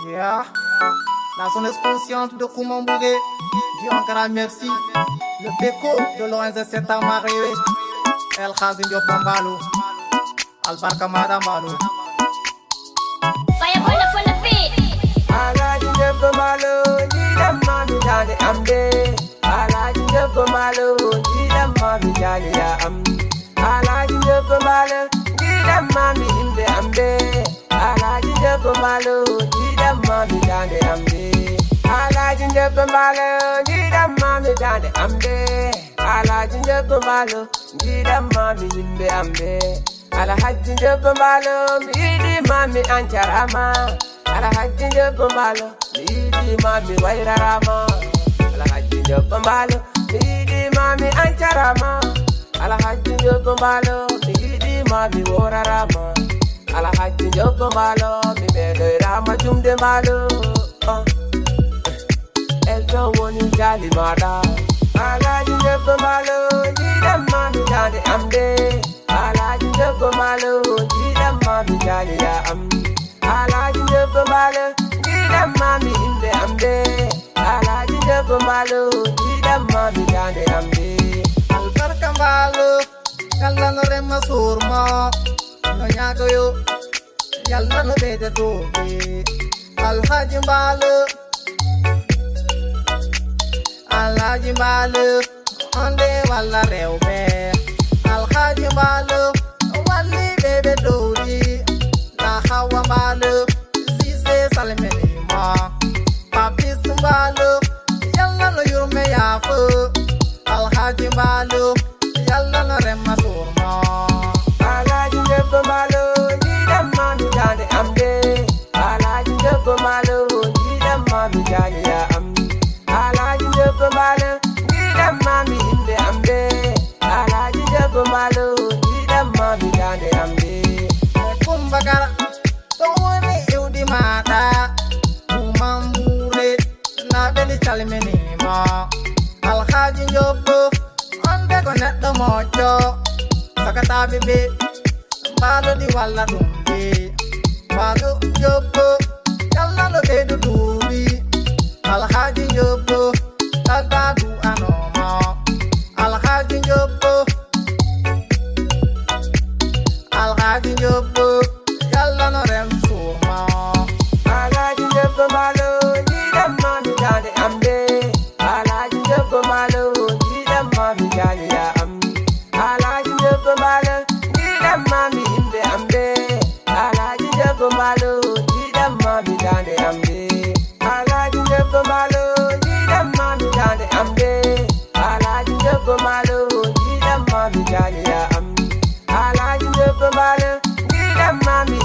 Yeah. La zone est consciente de comment bouger. Dis encore merci. Le Beko de l'ONZ c'est à marier. El Khazin Diop Bambalo. Albarka Madambalo. Fire for the feet. Alaji Diop Bambalo. Jida mami jani amde. Alaji Diop Bambalo. Jida mami jani ya am. Alaji Diop Bambalo. Jida mami imde amde. Alaji Diop Bambalo. Jida mami jani amde. Alaji Diop Bambalo. Jida mami jani amde. Alaji Diop Bambalo. Jida mami imde amde. Alhaji Diop Bambalo. Midi mami ancharama. Alhaji Diop Bambalo. Midi mami wairarama. Alhaji Diop Bambalo. Midi mami ancharama. Alhaji Diop Bambalo. Midi mami worarama. Alhaji Diop Bambalo. Mi bedo rama jumde malo. Elton woni jali mada. Alhaji Diop Bambalo. Jida mami jali amde. Alhaji Diop Bambalo. Jida mami jali ya am. Alhaji Diop Bambalo. Jida mami imde amde. Alhaji Diop Bambalo. Jida mami jali amde. Albarka Mbalo. Yalla no rema surma. No nyago yo. Yalla no bede tobe. Alhaji Mbalo. Alhaji Mbalo. Ande wala rewbe. Alhaji Mbalo. Wali bebe dori. La hawa Mbalo. Zise salimene ma. Papis Mbalo. Yalla no yurme yafu. Alhaji Mbalo. Yalla no rema surma. Alhaji Diop Bambalo. Jida mami jali amde. Alhaji Diop Bambalo. Jida mami jali ya am. Alhaji Diop Bambalo. Jida mami imde amde. Alhaji Diop Bambalo. Jida mami jali amde. Kumbagara. Tawani yudi mata. Mumambure. Na beli salimene ma. Alhaji Diop. Ande ko netto mocho. Sakata bibe. Mbalo di wala dumbe. Mbalo Diop. Yalla no bedu duri. Alhaji Diop. Tagadu anoma. Alhaji Diop. Alhaji Diop. Yalla no rem surma. Alhaji Diop Bambalo. Jida mami jali amde. Alhaji Diop Bambalo. Jida mami jali ya am. Alhaji Diop Bambalo. Jida mami imde amde. Alhaji Diop Bambalo. Jida mami jali amde. Alhaji Diop Bambalo. Jida mami jali amde. Alhaji Diop Bambalo. Jida mami jali ya am. Alhaji Diop Bambalo. Jida mami